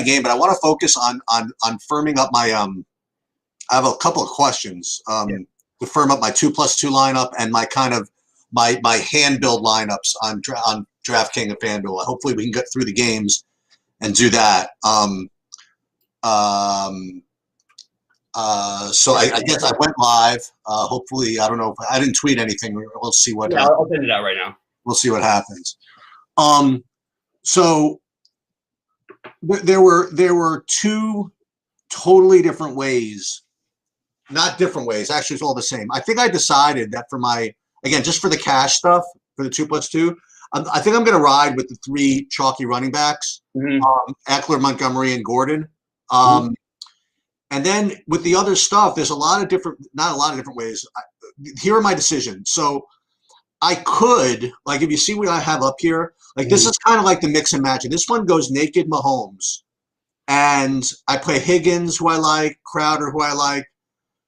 game, but I want to focus on firming up my I have a couple of questions to firm up my 2+2 lineup and my kind of my hand build lineups on DraftKings and FanDuel. Hopefully, we can get through the games and do that. So I guess I went live. Hopefully, I don't know if I didn't tweet anything. We'll see what. Yeah, I'll send it out right now. We'll see what happens. So there were two totally different ways. Not different ways. Actually, it's all the same. I think I decided that for just for the cash stuff, for the 2+2, I think I'm going to ride with the 3 chalky running backs, Eckler, Montgomery, and Gordon. And then with the other stuff, there's not a lot of different ways. Here are my decisions. So I could, like, if you see what I have up here, like this is kind of like the mix and match. And this one goes naked Mahomes. And I play Higgins, who I like, Crowder, who I like,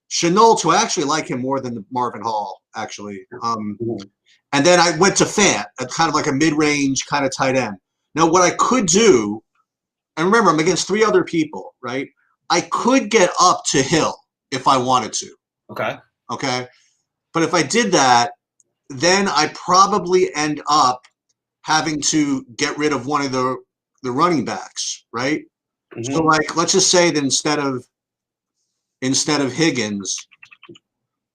Chenault, who I actually like him more than Marvin Hall, actually. And then I went to Fant, kind of like a mid-range kind of tight end. Now, what I could do, and remember, I'm against 3 other people, right? I could get up to Hill if I wanted to. Okay. But if I did that, then I probably end up having to get rid of one of the running backs, right? So, like, let's just say that instead of Higgins,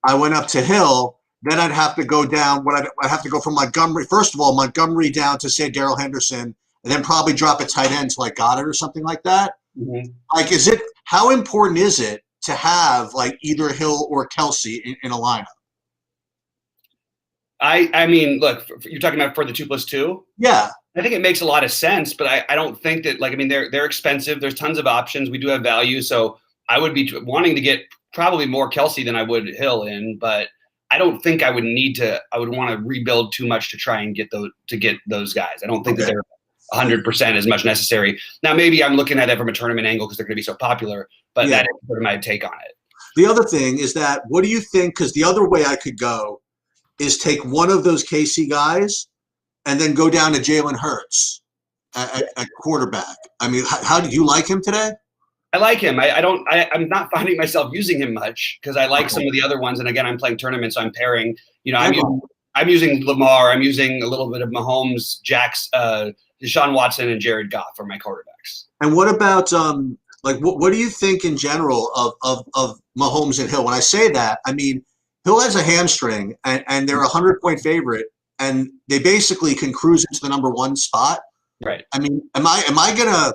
I went up to Hill. Then I'd have to go down. I'd have to go from Montgomery. First of all, Montgomery down to, say, Darrell Henderson, and then probably drop a tight end to like Goddard or something like that. Like, how important is it to have like either Hill or Kelsey in a lineup? I mean, look, you're talking about for the 2+2. Yeah, I think it makes a lot of sense, but I don't think that, like, I mean, they're expensive. There's tons of options. We do have value, so I would be wanting to get probably more Kelsey than I would Hill in, but I don't think I would want to rebuild too much to try and get those guys. I don't think that they're 100% as much necessary. Now, maybe I'm looking at it from a tournament angle because they're going to be so popular, but that is sort of my take on it. The other thing is that, what do you think? Because the other way I could go is take one of those KC guys and then go down to Jalen Hurts at quarterback. I mean, how do you like him today? I like him. I'm not finding myself using him much because I like some of the other ones. And again, I'm playing tournaments, so I'm pairing. I'm using Lamar. I'm using a little bit of Mahomes, Jax, Deshaun Watson, and Jared Goff for my quarterbacks. And what about what do you think in general of Mahomes and Hill? When I say that, I mean Hill has a hamstring, and they're a 100-point favorite, and they basically can cruise into the number 1 spot. Right. I mean, am I gonna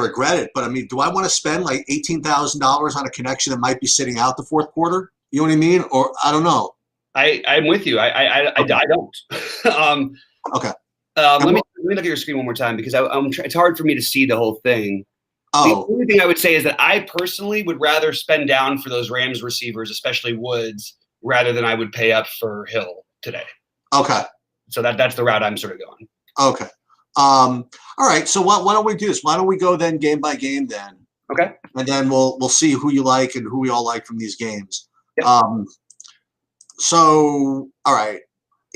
regret it? But I mean, do I want to spend like $18,000 on a connection that might be sitting out the 4th quarter? You know what I mean? Or I don't know. I'm with you. I don't. Okay. Let me look at your screen one more time because it's hard for me to see the whole thing. The only thing I would say is that I personally would rather spend down for those Rams receivers, especially Woods, rather than I would pay up for Hill today. Okay. So that's the route I'm sort of going. Okay. All right. So why don't we do this? Why don't we go then game by game then? Okay. And then we'll see who you like and who we all like from these games. Yep. So all right.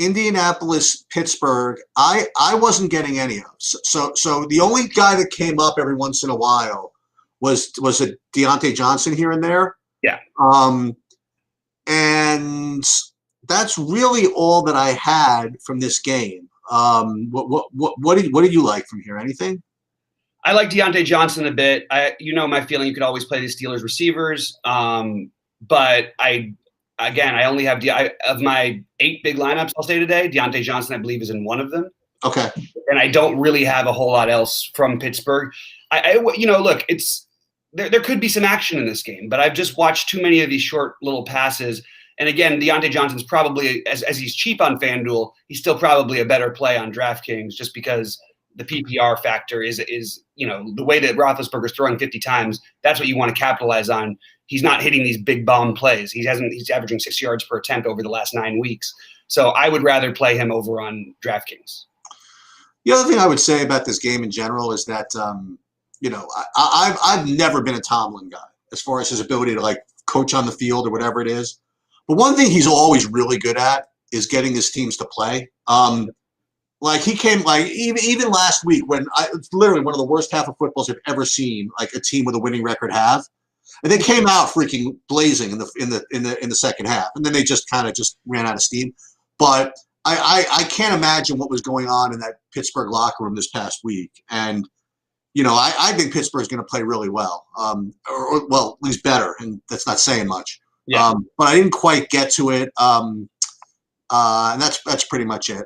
Indianapolis, Pittsburgh, I wasn't getting any of. So the only guy that came up every once in a while was a Deontay Johnson here and there. Yeah. And that's really all that I had from this game. What did you like from here? Anything? I like Deontay Johnson a bit. My feeling you could always play the Steelers receivers. But I only have of my 8 big lineups I'll say today, Deontay Johnson, I believe, is in one of them. Okay. And I don't really have a whole lot else from Pittsburgh. Look, there could be some action in this game, but I've just watched too many of these short little passes. And again, Deontay Johnson's probably, as he's cheap on FanDuel, he's still probably a better play on DraftKings just because the PPR factor is the way that Roethlisberger's throwing 50 times, that's what you want to capitalize on. He's not hitting these big bomb plays. He's averaging 6 yards per attempt over the last 9 weeks. So I would rather play him over on DraftKings. The other thing I would say about this game in general is that, I've never been a Tomlin guy as far as his ability to like coach on the field or whatever it is. But one thing he's always really good at is getting his teams to play. Like he came like even last week when it's literally one of the worst half of footballs I've ever seen, like a team with a winning record have. And they came out freaking blazing in the second half, and then they just kind of just ran out of steam. But I can't imagine what was going on in that Pittsburgh locker room this past week. And I think Pittsburgh's going to play really well, or well, at least better, and that's not saying much. Yeah. But I didn't quite get to it, and that's pretty much it.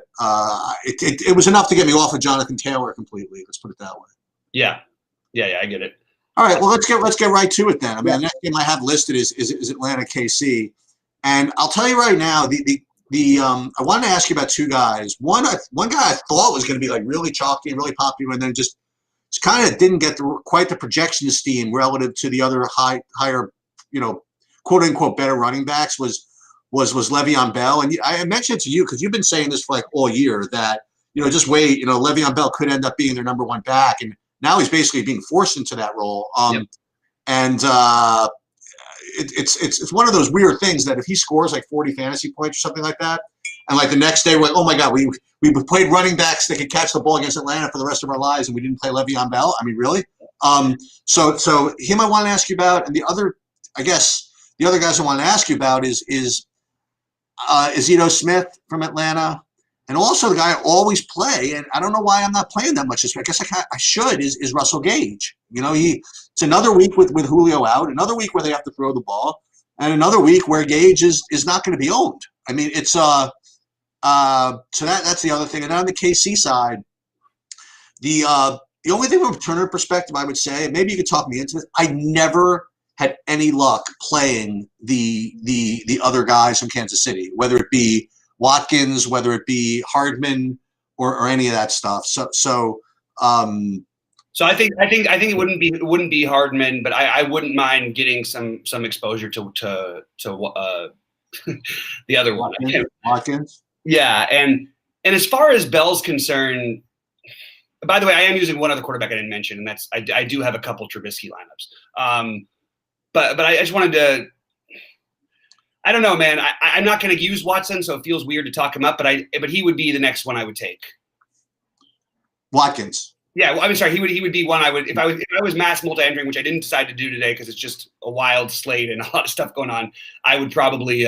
It was enough to get me off of Jonathan Taylor completely. Let's put it that way. Yeah, I get it. All right, well let's get right to it then. I mean, the next game I have listed is Atlanta KC, and I'll tell you right now, I wanted to ask you about two guys. One guy I thought was going to be like really chalky and really popular, and then just kind of didn't get quite the projection steam relative to the other higher, quote unquote better running backs was Le'Veon Bell. And I mentioned it to you because you've been saying this for like all year that just wait, Le'Veon Bell could end up being their number one back, and now he's basically being forced into that role. And it's one of those weird things that if he scores like 40 fantasy points or something like that, and like the next day we're like, oh my God, we played running backs that could catch the ball against Atlanta for the rest of our lives, and we didn't play Le'Veon Bell. I mean, really? So him I want to ask you about, and the other guys I want to ask you about is Ito Smith from Atlanta, and also the guy I always play, and I don't know why I'm not playing that much this week. I guess I should, is Russell Gage. It's another week with Julio out, another week where they have to throw the ball, and another week where Gage is not going to be owned. I mean, it's so that's the other thing. And on the KC side, the only thing from a Turner perspective, I would say, maybe you could talk me into this. I never had any luck playing the other guys from Kansas City, whether it be Watkins, whether it be Hardman, or any of that stuff. So I think it wouldn't be Hardman, but I wouldn't mind getting some exposure to the other one. Watkins. Yeah, and as far as Bell's concerned, by the way, I am using one other quarterback I didn't mention, and that's I do have a couple Trubisky lineups. But I just wanted to. I don't know, man. I'm not going to use Watson, so it feels weird to talk him up. But he would be the next one I would take. Watkins. Yeah, well, I'm sorry. He would be one I would if I was mass multi-entering, which I didn't decide to do today because it's just a wild slate and a lot of stuff going on. I would probably.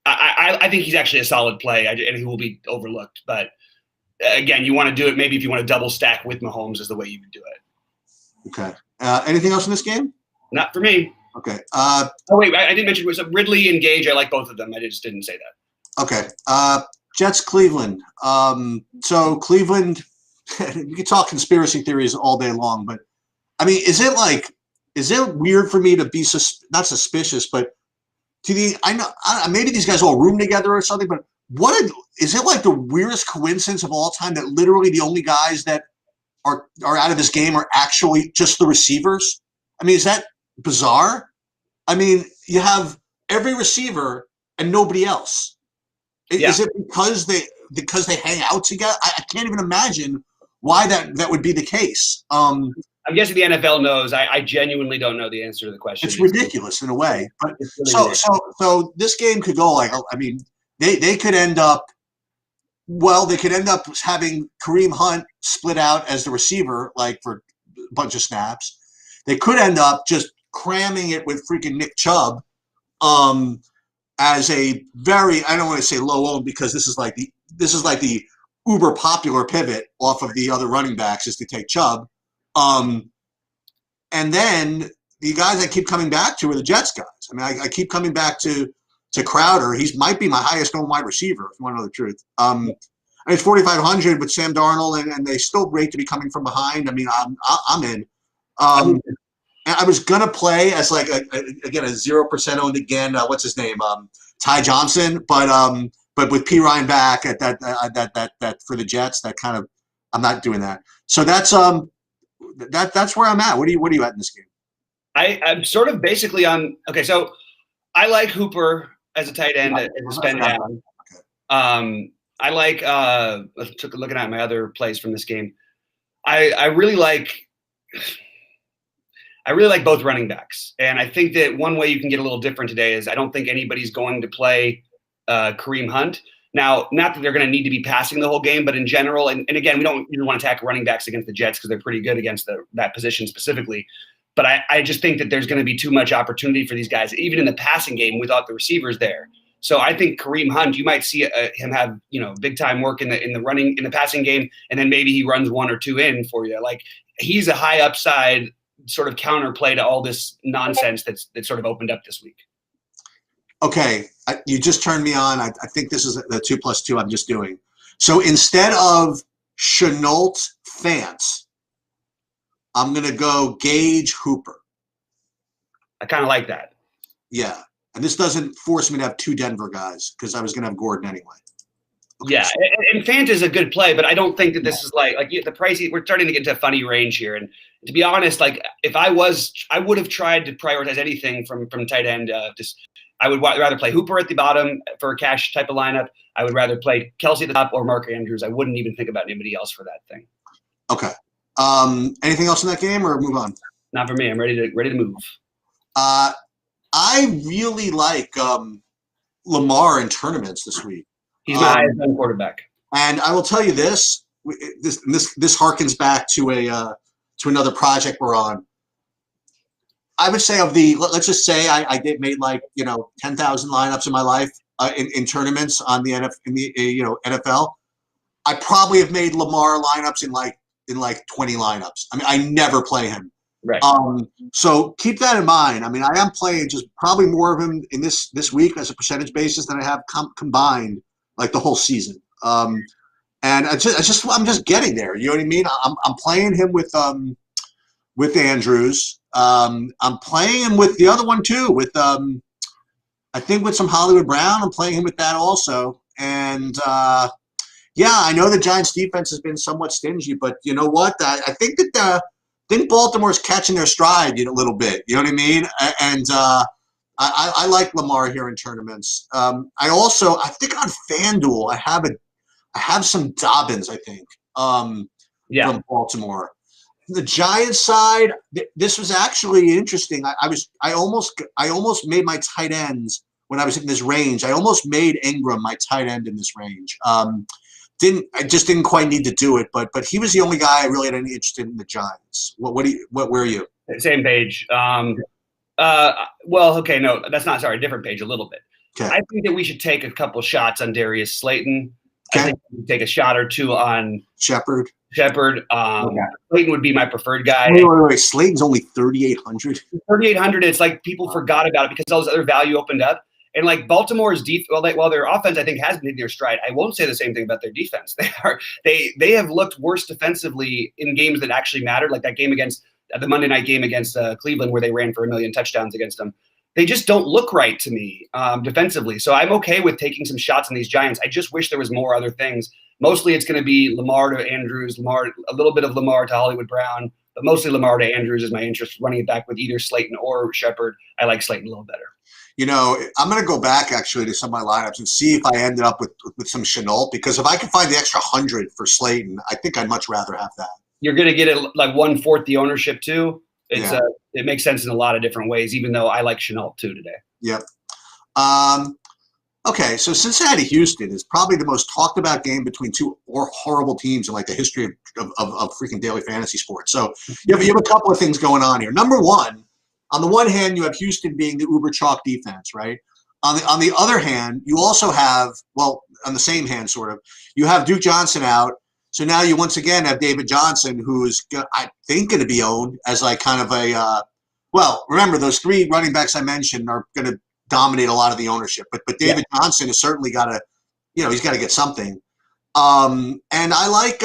I think he's actually a solid play, and he will be overlooked. But again, you want to do it maybe if you want to double stack with Mahomes is the way you would do it. Okay. Anything else in this game? Not for me. Okay. Oh wait, I didn't mention it was Ridley and Gage. I like both of them. I just didn't say that. Okay. Jets Cleveland. So Cleveland. You can talk conspiracy theories all day long, but I mean, is it weird for me to be not suspicious, but I know maybe these guys all room together or something, but is it like the weirdest coincidence of all time that literally the only guys that are out of this game are actually just the receivers? I mean, is that bizarre? I mean, you have every receiver and nobody else. Yeah. Is it because they hang out together? I can't even imagine why that would be the case. I'm guessing the NFL knows. I genuinely don't know the answer to the question. It's ridiculous in a way. But really so this game could go like, I mean, they could end up. Well, they could end up having Kareem Hunt split out as the receiver, like for a bunch of snaps. They could end up just cramming it with freaking Nick Chubb as a very, I don't want to say low owned because this is like the uber popular pivot off of the other running backs is to take Chubb. And then the guys I keep coming back to are the Jets guys. I mean, I keep coming back to Crowder. He might be my highest owned wide receiver, if you want to know the truth. And it's 4,500 with Sam Darnold, and they still rate to be coming from behind. I mean, I'm in. And I was gonna play as like a 0% owned again. What's his name? Ty Johnson, but with P Ryan back at that for the Jets, that kind of I'm not doing that. So that's where I'm at. What are you at in this game? I'm sort of basically on. Okay, so I like Hooper as a tight end as a spend down. Okay. I like looking at my other plays from this game. I really like both running backs, and I think that one way you can get a little different today is I don't think anybody's going to play Kareem Hunt. Now, not that they're going to need to be passing the whole game, but in general, and again, we don't even want to attack running backs against the Jets because they're pretty good against that position specifically. But I just think that there's going to be too much opportunity for these guys, even in the passing game without the receivers there. So I think Kareem Hunt, you might see him have big time work in the passing game, and then maybe he runs one or two in for you. Like he's a high upside sort of counterplay to all this nonsense that sort of opened up this week. Okay, you just turned me on. I think this is the 2+2 I'm just doing. So instead of Chenault Fant, I'm going to go Gage Hooper. I kind of like that. Yeah, and this doesn't force me to have 2 Denver guys because I was going to have Gordon anyway. Okay, yeah, so. and Fant is a good play, but I don't think that this is like the price. We're starting to get into a funny range here. And to be honest, like if I would have tried to prioritize anything from tight end. I would rather play Hooper at the bottom for a cash type of lineup. I would rather play Kelsey at the top or Mark Andrews. I wouldn't even think about anybody else for that thing. Okay. Anything else in that game or move on? Not for me. I'm ready to move. I really like Lamar in tournaments this week. He's my highest end quarterback. And I will tell you this harkens back to to another project we're on. I would say let's just say I made like 10,000 lineups in my life in tournaments on the NFL. I probably have made Lamar lineups in like 20 lineups. I mean, I never play him. Right. So keep that in mind. I mean, I am playing just probably more of him in this week as a percentage basis than I have combined like the whole season. And I'm just getting there. You know what I mean? I'm playing him with Andrews. I'm playing him with the other one too. With I think with some Hollywood Brown. I'm playing him with that also. And yeah, I know the Giants defense has been somewhat stingy, but you know what? I think that Baltimore's catching their stride a little bit. You know what I mean? And I like Lamar here in tournaments. I think on FanDuel I have some Dobbins. I think from Baltimore. The Giants side, this was actually interesting. I almost made my tight ends when I was in this range. I almost made Ingram my tight end in this range. I just didn't quite need to do it, but he was the only guy I really had any interest in the Giants. Where are you? Same page. Well, okay, no, that's not. Sorry, different page a little bit. Okay. I think that we should take a couple shots on Darius Slayton. Okay. I think we should take a shot or two on Shepard. Slayton would be my preferred guy. Wait. Slayton's only 3,800. 3,800. It's like people forgot about it because all this other value opened up. And like Baltimore's while their offense I think has been in their stride, I won't say the same thing about their defense. They have looked worse defensively in games that actually mattered, like that game against the Monday night game against Cleveland where they ran for 1 million touchdowns against them. They just don't look right to me defensively. So I'm okay with taking some shots on these Giants. I just wish there was more other things. Mostly it's going to be Lamar to Andrews, a little bit of Lamar to Hollywood Brown, but mostly Lamar to Andrews is my interest, running it back with either Slayton or Shepard. I like Slayton a little better. I'm going to go back actually to some of my lineups and see if I ended up with some Chenault, because if I can find the extra 100 for Slayton, I think I'd much rather have that. You're going to get it like 1/4 the ownership too. It makes sense in a lot of different ways, even though I like Chenault too today. Yep. Okay, so Cincinnati-Houston is probably the most talked about game between two horrible teams in like the history of freaking daily fantasy sports. So you have a couple of things going on here. Number one, on the one hand, you have Houston being the uber chalk defense, right? On the other hand, you also have, well, on the same hand, sort of, you have Duke Johnson out. So now you once again have David Johnson, who is, I think, going to be owned as like kind of a well, remember, those 3 running backs I mentioned are going to dominate a lot of the ownership. But David Johnson has certainly got to, he's got to get something. And I like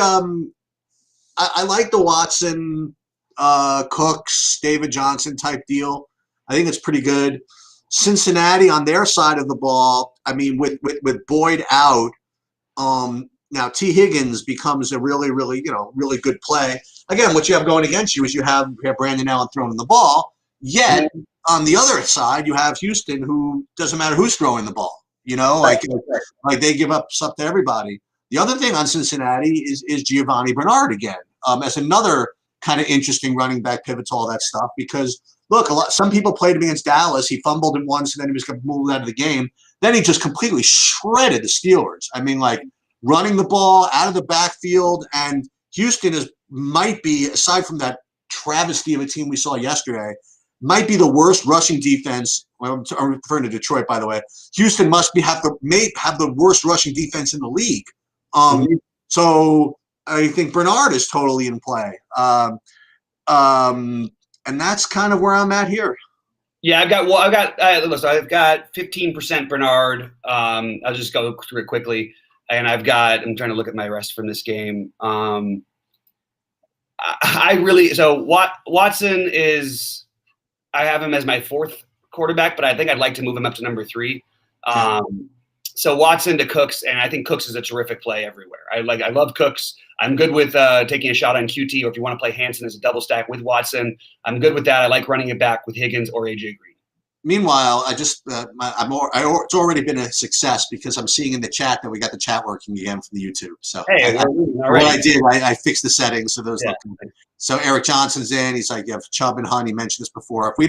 the Watson, Cooks, David Johnson type deal. I think it's pretty good. Cincinnati on their side of the ball, I mean, with Boyd out, now T. Higgins becomes a really, really, really good play. Again, what you have going against you is you have Brandon Allen throwing the ball. Yet on the other side, you have Houston, who doesn't matter who's throwing the ball. Like they give up stuff to everybody. The other thing on Cincinnati is Giovanni Bernard again, as another kind of interesting running back pivot to all that stuff. Because look, some people played him against Dallas. He fumbled him once, and then he was moved out of the game. then he just completely shredded the Steelers. I mean, like running the ball out of the backfield, and Houston might be, aside from that travesty of a team we saw yesterday, might be the worst rushing defense. Well, I'm referring to Detroit, by the way. Houston have the worst rushing defense in the league. So I think Bernard is totally in play. And that's kind of where I'm at here. Yeah, I've got 15% Bernard. I'll just go through it quickly. And I'm trying to look at my rest from this game. Watson is, I have him as my fourth quarterback, but I think I'd like to move him up to number 3. So Watson to Cooks, and I think Cooks is a terrific play everywhere. I love Cooks. I'm good with taking a shot on QT, or if you want to play Hansen as a double stack with Watson, I'm good with that. I like running it back with Higgins or AJ Green. Meanwhile, it's already been a success because I'm seeing in the chat that we got the chat working again from the YouTube. So what I did, I fixed the settings so those look good. So Eric Johnson's in. He's like, you have Chubb and Hunt. He mentioned this before. If we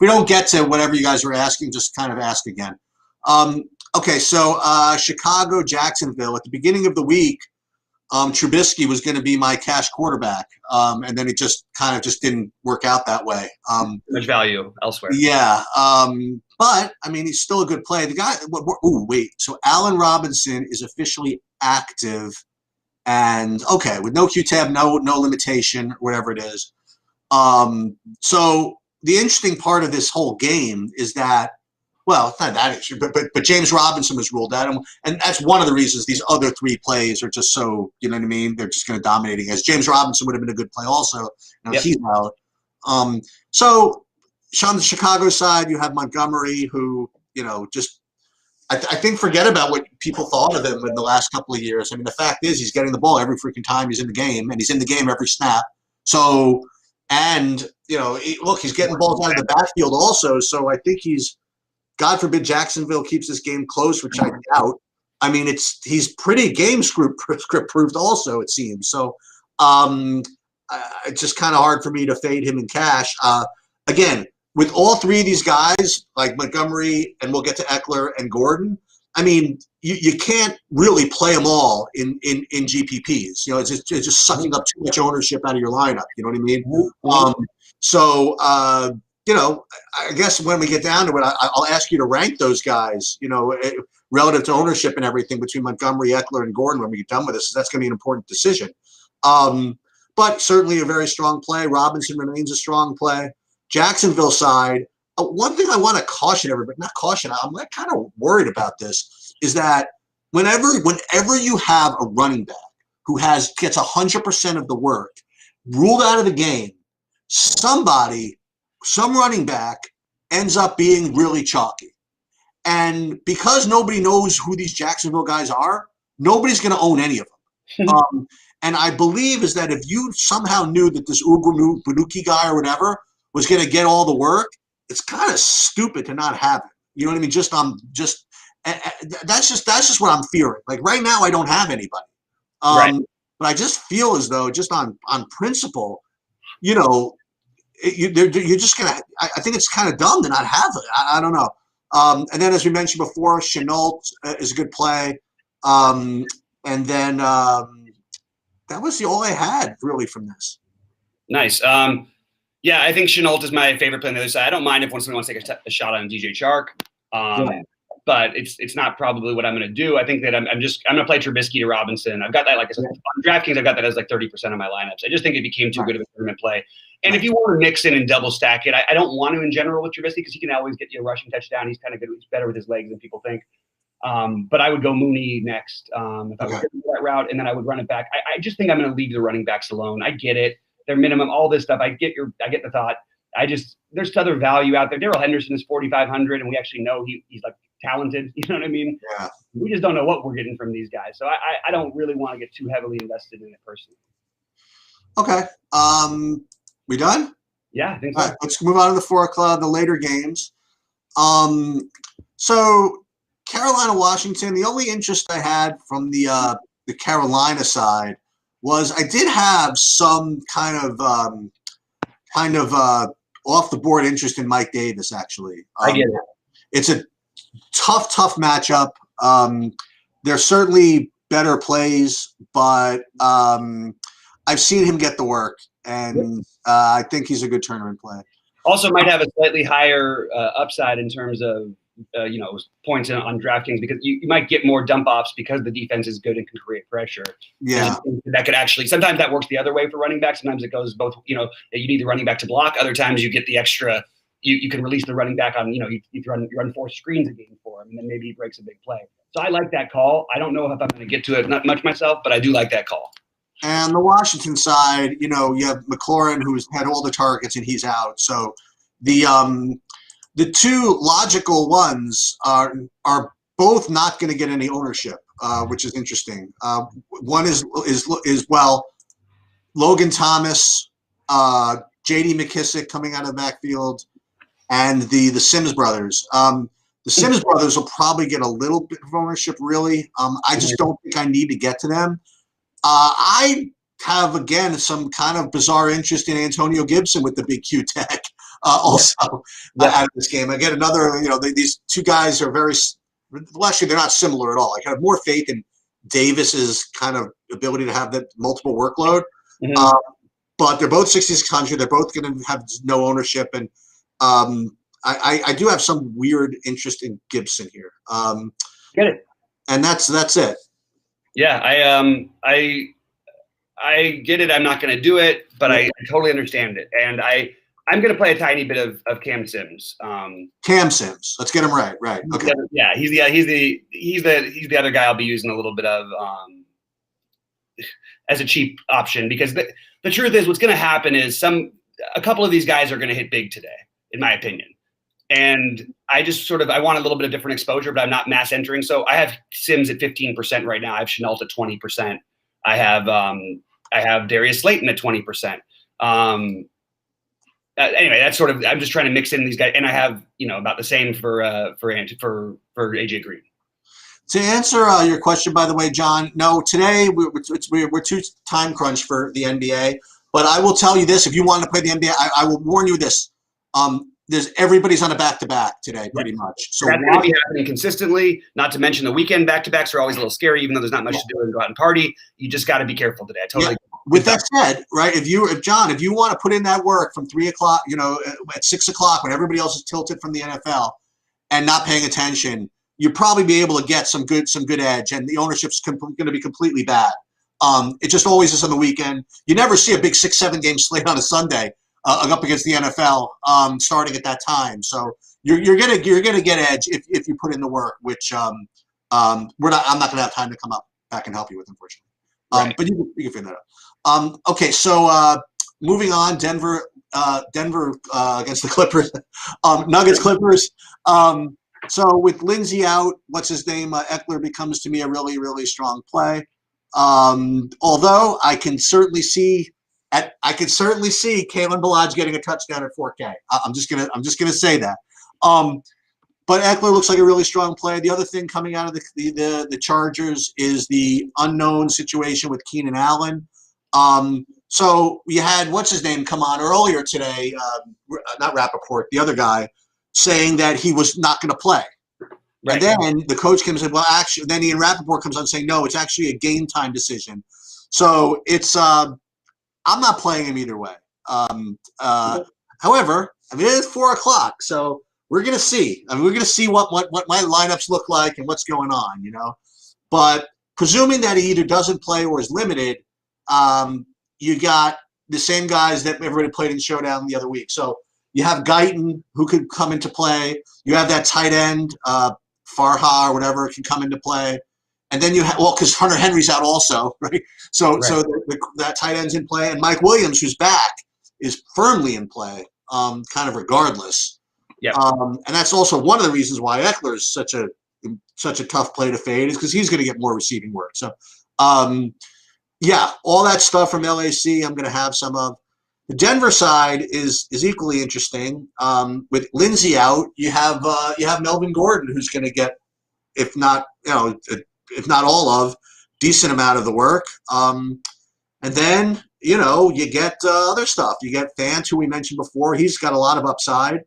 don't get to whatever you guys were asking, just kind of ask again. Okay, so Chicago, Jacksonville. At the beginning of the week, Trubisky was going to be my cash quarterback, and then it just didn't work out that way. Much value elsewhere. Yeah, but I mean, he's still a good play. The guy. So Allen Robinson is officially active, and okay, with no QTAB, no limitation, whatever it is. So the interesting part of this whole game is that. Well, it's not that issue, but James Robinson was ruled out, and that's one of the reasons these other 3 plays are just so, you know what I mean? They're just going to dominate against. James Robinson would have been a good play also. He's out. So on the Chicago side, you have Montgomery, who, I think forget about what people thought of him in the last couple of years. I mean, the fact is he's getting the ball every freaking time he's in the game, and he's in the game every snap. So, and, he's getting balls out of the backfield also, so I think he's, God forbid Jacksonville keeps this game close, which I doubt. I mean, he's pretty game script proofed also, it seems. So it's just kind of hard for me to fade him in cash. Again, with all 3 of these guys, like Montgomery, and we'll get to Eckler and Gordon, I mean, you can't really play them all in GPPs. It's just sucking up too much ownership out of your lineup. You know what I mean? I guess when we get down to it, I'll ask you to rank those guys, relative to ownership and everything between Montgomery, Eckler, and Gordon when we get done with this. That's going to be an important decision. But certainly a very strong play. Robinson remains a strong play. Jacksonville side, one thing I want to caution everybody, not caution, I'm kind of worried about this, is that whenever you have a running back who gets 100% of the work ruled out of the game, some running back ends up being really chalky. And because nobody knows who these Jacksonville guys are, nobody's going to own any of them. And I believe is that if you somehow knew that this Bunuki guy or whatever was going to get all the work, it's kind of stupid to not have it. You know what I mean? That's just what I'm fearing. Like right now, I don't have anybody. But I just feel as though just on principle, you're just going to – I think it's kind of dumb to not have it. I don't know. And then as we mentioned before, Chenault is a good play. And then that was all I had really from this. Nice. Yeah, I think Chenault is my favorite play on the other side. I don't mind if somebody wants to take a shot on DJ Chark. But it's not probably what I'm going to do. I think that I'm going to play Trubisky to Robinson. I've got that, like I said, on DraftKings, I've got that as like 30% of my lineups. I just think it became too good of a tournament play. And if you want to mix in and double stack it, I don't want to in general with Trubisky because he can always get you a rushing touchdown. He's kind of good. He's better with his legs than people think. But I would go Mooney next if I was going to that route, and then I would run it back. I just think I'm going to leave the running backs alone. I get it. Their minimum, all this stuff. I get the thought. There's other value out there. Darrell Henderson is 4,500, and we actually know he's like talented. You know what I mean? Yeah. We just don't know what we're getting from these guys. So I don't really want to get too heavily invested in it personally. Okay. We done? Yeah, I think so. All right, let's move on to the later games. So Carolina, Washington. The only interest I had from the Carolina side was I did have some kind of off the board interest in Mike Davis. Actually, I get it. It's a tough matchup. There's certainly better plays, but I've seen him get the work, and I think he's a good tournament play. Also, might have a slightly higher upside in terms of points on DraftKings, because you might get more dump offs because the defense is good and can create pressure. Yeah, and that could actually, sometimes that works the other way for running back. Sometimes it goes both. You need the running back to block. Other times you get the extra. You can release the running back on. You run 4 screens a game for him, and then maybe he breaks a big play. So I like that call. I don't know if I'm going to get to it not much myself, but I do like that call. And the Washington side, you have McLaurin, who's had all the targets and he's out. So the two logical ones are both not going to get any ownership, which is interesting. One is Logan Thomas, J.D. McKissick coming out of the backfield, and the Sims brothers. The Sims brothers will probably get a little bit of ownership, really. I just don't think I need to get to them. I have, again, some kind of bizarre interest in Antonio Gibson with the big Q tech out of this game. Again, another, these two guys are very – well, actually, they're not similar at all. I have more faith in Davis's kind of ability to have that multiple workload. Mm-hmm. But they're both 6,600. They're both going to have no ownership. And I do have some weird interest in Gibson here. Get it. And that's it. Yeah, I get it. I'm not going to do it, but I totally understand it. And I'm going to play a tiny bit of Cam Sims. Cam Sims. Let's get him right. Right. Okay. Yeah, he's the other guy I'll be using a little bit of as a cheap option, because the truth is, what's going to happen is a couple of these guys are going to hit big today, in my opinion. And I just I want a little bit of different exposure, but I'm not mass entering. So I have Sims at 15% right now. I have Chenault at 20%. I have Darius Slayton at 20%. Anyway, that's I'm just trying to mix in these guys, and I have about the same for AJ Green. To answer your question, by the way, John, no, today we're too time crunch for the NBA. But I will tell you this: if you want to play the NBA, I will warn you this. Everybody's on a back-to-back today, pretty much. So that's going to be happening consistently. Not to mention the weekend back-to-backs are always a little scary, even though there's not much to do and go out and party. You just got to be careful today. I totally. Yeah. With that said, right? If you want to put in that work from 3 o'clock, at 6 o'clock when everybody else is tilted from the NFL and not paying attention, you'll probably be able to get some good edge, and the ownership's going to be completely bad. It just always is on the weekend. You never see a big 6-7 game slate on a Sunday. Up against the NFL, starting at that time, so you're gonna get edge if you put in the work, which I'm not gonna have time to come up back and help you with, unfortunately. Right. But you can figure that out. Okay, so moving on, Denver against the Clippers, Nuggets Clippers. So with Lindsey out, what's his name? Eckler becomes to me a really, really strong play. Although I can certainly see. I could certainly see Kalen Ballage getting a touchdown at 4K. I'm just gonna say that. But Eckler looks like a really strong play. The other thing coming out of the Chargers is the unknown situation with Keenan Allen. So we had what's his name come on earlier today, not Rappaport, the other guy, saying that he was not going to play. Right. And then the coach comes in. Well, actually, then Ian Rappaport comes on saying no, it's actually a game time decision. So it's. I'm not playing him either way. However, it is 4 o'clock, so we're gonna see. We're gonna see what my lineups look like and what's going on, But presuming that he either doesn't play or is limited, you got the same guys that everybody played in Showdown the other week. So you have Guyton, who could come into play. You have that tight end, Farha or whatever, can come into play. And then you have, because Hunter Henry's out also, right? So that tight end's in play. And Mike Williams, who's back, is firmly in play, kind of regardless. Yeah. And that's also one of the reasons why Eckler is such a tough play to fade, is because he's going to get more receiving work. So, all that stuff from LAC, I'm going to have some of. The Denver side is equally interesting. With Lindsey out, you have Melvin Gordon, who's going to get, if not all of, decent amount of the work. And then, you get other stuff. You get Fant, who we mentioned before. He's got a lot of upside.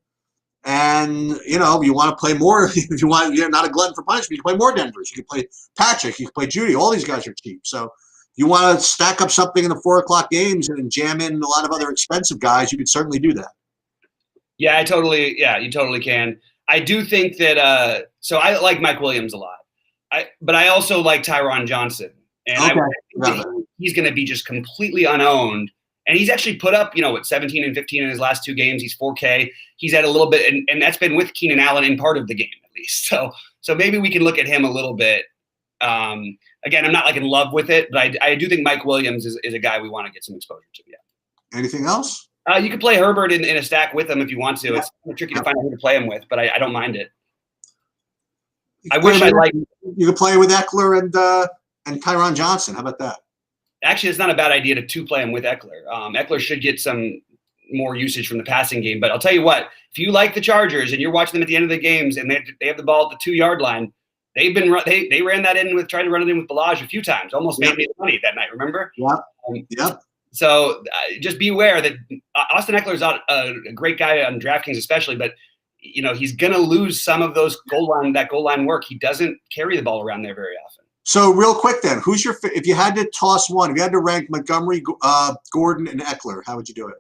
And, you know, you want to play more. If you want, you're not a glutton for punishment, you can play more Denvers. You can play Patrick. You can play Judy. All these guys are cheap. So you want to stack up something in the 4 o'clock games and jam in a lot of other expensive guys, you could certainly do that. Yeah, you totally can. I do think that, so I like Mike Williams a lot. But I also like Tyron Johnson. And I think he's going to be just completely unowned. And he's actually put up, 17 and 15 in his last 2 games. He's 4K. He's had a little bit, and that's been with Keenan Allen in part of the game at least. So maybe we can look at him a little bit. Again, I'm not like in love with it, but I do think Mike Williams is a guy we want to get some exposure to. Yeah. Anything else? You could play Herbert in a stack with him if you want to. It's tricky to find out who to play him with, but I don't mind it. I wish I liked. You could play with Eckler and Tyron Johnson. How about that? Actually, it's not a bad idea to play him with Eckler. Eckler should get some more usage from the passing game. But I'll tell you what, if you like the Chargers and you're watching them at the end of the games and they have the ball at the 2-yard line, they ran that in with tried to run it in with Balaj a few times. Almost made me money that night. Remember? Yeah. So just be aware that Austin Eckler is not a great guy on DraftKings, especially, but he's going to lose some of those goal line work. He doesn't carry the ball around there very often. So real quick then, if you had to toss one, if you had to rank Montgomery, Gordon, and Eckler, how would you do it?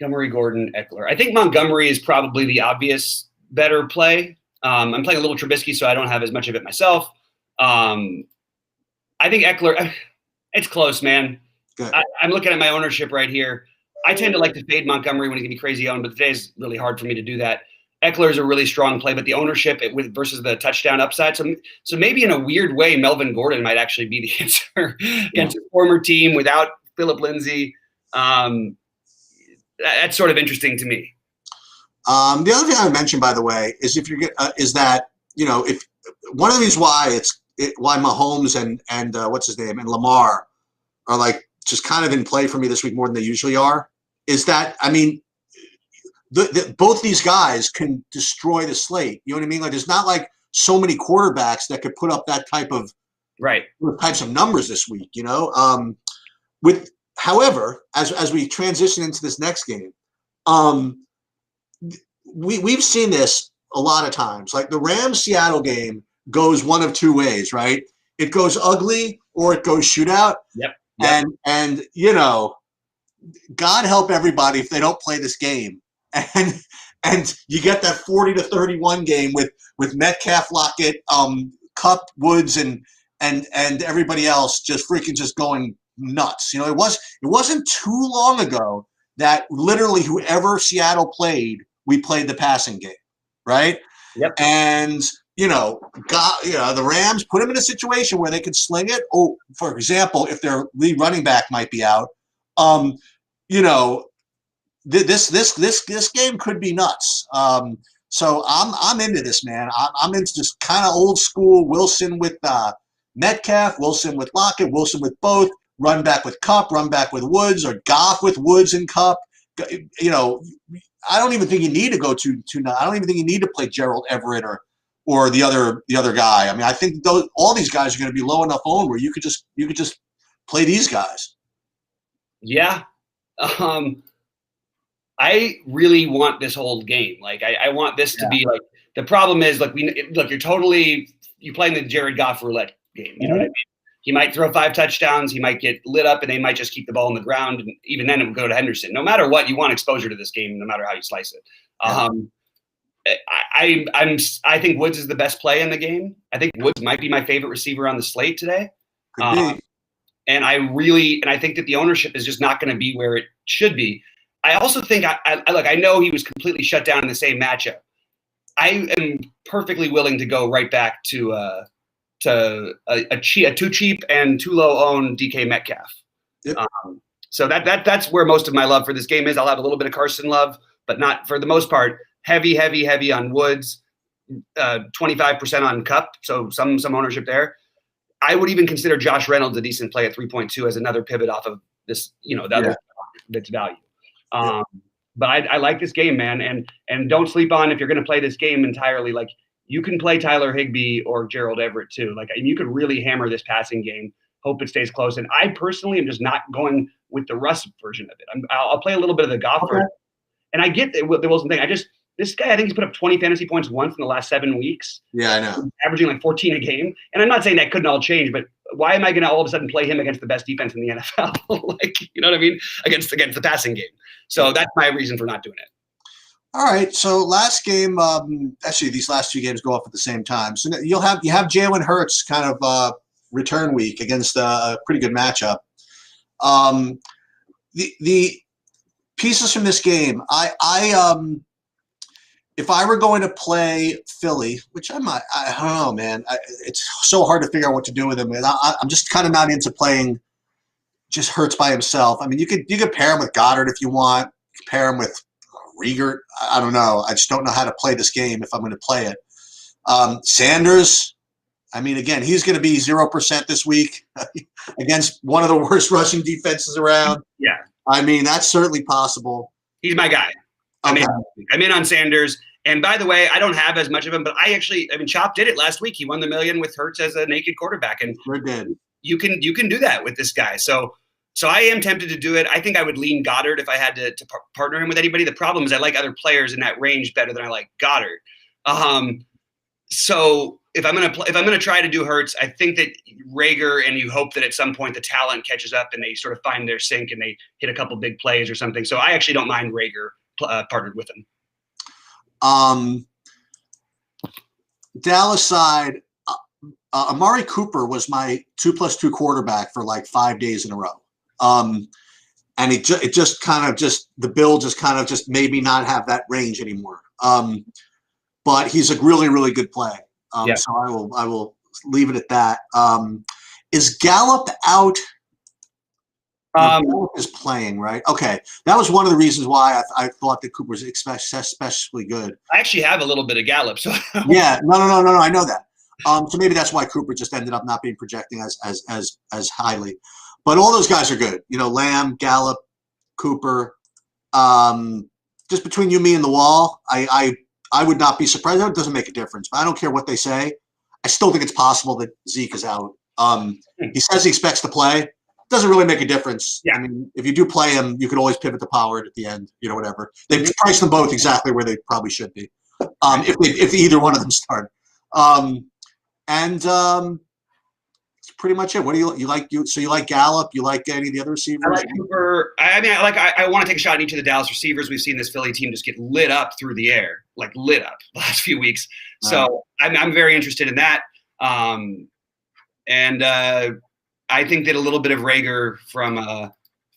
Montgomery, Gordon, Eckler. I think Montgomery is probably the obvious better play. I'm playing a little Trubisky, so I don't have as much of it myself. I think Eckler, it's close, man. I'm looking at my ownership right here. I tend to like to fade Montgomery when he can be crazy owned, but today is really hard for me to do that. Eckler is a really strong play, but the ownership versus the touchdown upside. So maybe in a weird way, Melvin Gordon might actually be the answer against a former team without Phillip Lindsay. That's sort of interesting to me. The other thing I would mention, by the way, is if if one of the reasons why why Mahomes and what's his name and Lamar are like just kind of in play for me this week more than they usually are, is that both these guys can destroy the slate. You know what I mean? Like there's not like so many quarterbacks that could put up that types of numbers this week. However, as we transition into this next game, we've seen this a lot of times. Like the Rams-Seattle game goes one of 2 ways, right? It goes ugly or it goes shootout. Yep. And God help everybody if they don't play this game. And you get that 40-31 game with Metcalf, Lockett, Kupp, Woods, and everybody else just going nuts. It wasn't too long ago that literally whoever Seattle played, we played the passing game, right? Yep. And the Rams put them in a situation where they could sling it. Oh, for example, if their lead running back might be out, this game could be nuts. So I'm into this, man. I'm into just kind of old school Wilson with Metcalf, Wilson with Lockett, Wilson with both, run back with Kupp, run back with Woods, or Goff with Woods and Kupp. I don't even think you need to go to I don't even think you need to play Gerald Everett or the other guy. I mean, I think all these guys are going to be low enough owned where you could just play these guys. Yeah. I really want this whole game. Like I want this to be like, the problem is like you're playing the Jared Goff roulette game. You know what I mean? He might throw 5 touchdowns. He might get lit up, and they might just keep the ball on the ground. And even then, it would go to Henderson. No matter what, you want exposure to this game, no matter how you slice it. I think Woods is the best play in the game. I think Woods might be my favorite receiver on the slate today. And I think that the ownership is just not going to be where it should be. I also think I know he was completely shut down in the same matchup. I am perfectly willing to go right back to a too cheap and too low owned DK Metcalf. Yep. So that's where most of my love for this game is. I'll have a little bit of Carson love, but not for the most part. Heavy on Woods, 25% on Kupp. So some ownership there. I would even consider Josh Reynolds a decent play at 3.2 as another pivot off of this, the other that's value. But I like this game, man, and don't sleep on if you're going to play this game entirely. Like you can play Tyler Higbee or Gerald Everett too. Like you could really hammer this passing game. Hope it stays close. And I personally am just not going with the Russ version of it. I'll play a little bit of the Goff version. And I get the Wilson thing. This guy, I think he's put up 20 fantasy points once in the last 7 weeks. Yeah, I know. Averaging like 14 a game. And I'm not saying that couldn't all change, but why am I going to all of a sudden play him against the best defense in the NFL? Like, you know what I mean? Against the passing game. So that's my reason for not doing it. All right. So last game, actually these last 2 games go off at the same time. So you have Jalen Hurts kind of return week against a pretty good matchup. The pieces from this game, if I were going to play Philly, which I don't know, man. It's so hard to figure out what to do with him. And I'm just kind of not into playing just Hurts by himself. I mean, you could pair him with Goddard if you want. You could pair him with Rieger. I don't know. I just don't know how to play this game if I'm going to play it. Sanders, I mean, again, he's going to be 0% this week against one of the worst rushing defenses around. Yeah. I mean, that's certainly possible. He's my guy. Okay. I'm in on Sanders. And by the way, I don't have as much of him, but Chop did it last week. He won the million with Hurts as a naked quarterback. And we're good. You can do that with this guy. So I am tempted to do it. I think I would lean Goddard if I had to partner him with anybody. The problem is I like other players in that range better than I like Goddard. So if I'm gonna try to do Hurts, I think that Rager, and you hope that at some point the talent catches up and they sort of find their sync and they hit a couple big plays or something. So I actually don't mind Rager partnered with him. Dallas side, Amari Cooper was my 2+2 quarterback for like 5 days in a row. And it just kind of the bill just kind of made me not have that range anymore. But he's a really, really good play. So I will leave it at that. Is Gallup out? Gallup is playing, right? Okay. That was one of the reasons why I thought that Cooper was especially good. I actually have a little bit of Gallup. So yeah, no, I know that. So maybe that's why Cooper just ended up not being projecting as highly. But all those guys are good. You know, Lamb, Gallup, Cooper. Just between you, me, and the wall, I would not be surprised. It doesn't make a difference. But I don't care what they say. I still think it's possible that Zeke is out. He says he expects to play. Doesn't really make a difference. Yeah. I mean, if you do play him, you could always pivot to Pollard at the end. You know, whatever. They've priced them both exactly where they probably should be. If either one of them start. That's pretty much it. What do you like? So you like Gallup? You like any of the other receivers? I like Cooper. I want to take a shot at each of the Dallas receivers. We've seen this Philly team just get lit up through the air, like lit up the last few weeks. So I'm very interested in that. I think that a little bit of Rager from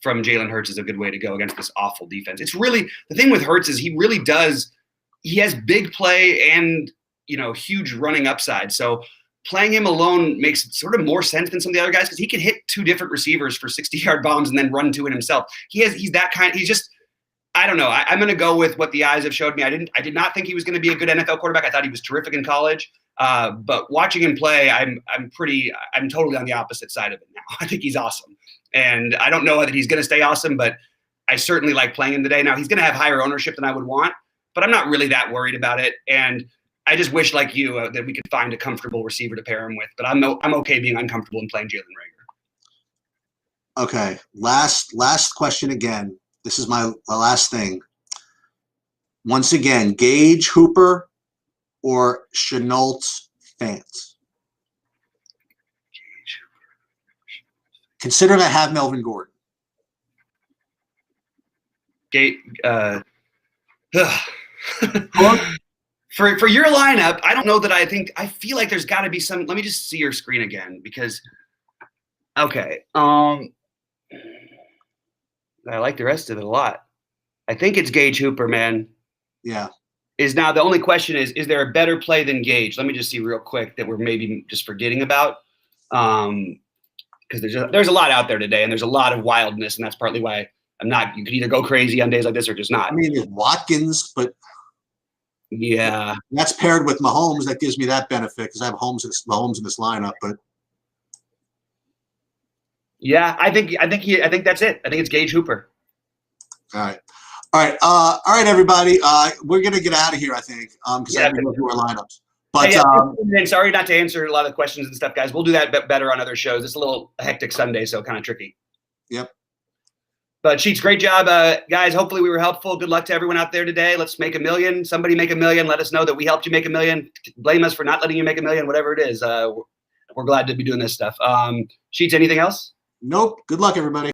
Jalen Hurts is a good way to go against this awful defense. It's really the thing with Hurts is he has big play and huge running upside. So playing him alone makes sort of more sense than some of the other guys because he can hit 2 different receivers for 60-yard bombs and then run to it himself. He's that kind. He's just, I don't know. I'm going to go with what the eyes have showed me. I did not think he was going to be a good NFL quarterback. I thought he was terrific in college. But watching him play, I'm totally on the opposite side of it now. I think he's awesome. And I don't know that he's going to stay awesome, but I certainly like playing him today. Now he's going to have higher ownership than I would want, but I'm not really that worried about it. And I just wish, like you, that we could find a comfortable receiver to pair him with. But I'm okay being uncomfortable and playing Jalen Rager. Okay, last question again. This is my last thing. Once again, Gage, Hooper, or Chenault Fant? Considering I have Melvin Gordon. For your lineup, I don't know that I feel like there's got to be some. Let me just see your screen again because, okay. I like the rest of it a lot. I think it's Gage Hooper, man. Yeah. Now the only question is there a better play than Gage? Let me just see real quick that we're maybe just forgetting about. Because there's a lot out there today and there's a lot of wildness, and that's partly why I'm not. You could either go crazy on days like this or just not. I mean, it's Watkins, but yeah, that's paired with Mahomes. That gives me that benefit because I have Mahomes in this lineup. But yeah, I think that's it. I think it's Gage Hooper. All right, everybody. We're gonna get out of here, I think, because I have to go through our lineups. But and sorry not to answer a lot of the questions and stuff, guys. We'll do that better on other shows. It's a little hectic Sunday, so kind of tricky. Yep. But Cheats, great job, guys. Hopefully we were helpful. Good luck to everyone out there today. Let's make $1 million. Somebody make $1 million. Let us know that we helped you make $1 million. Blame us for not letting you make $1 million. Whatever it is, we're glad to be doing this stuff. Cheats, anything else? Nope. Good luck, everybody.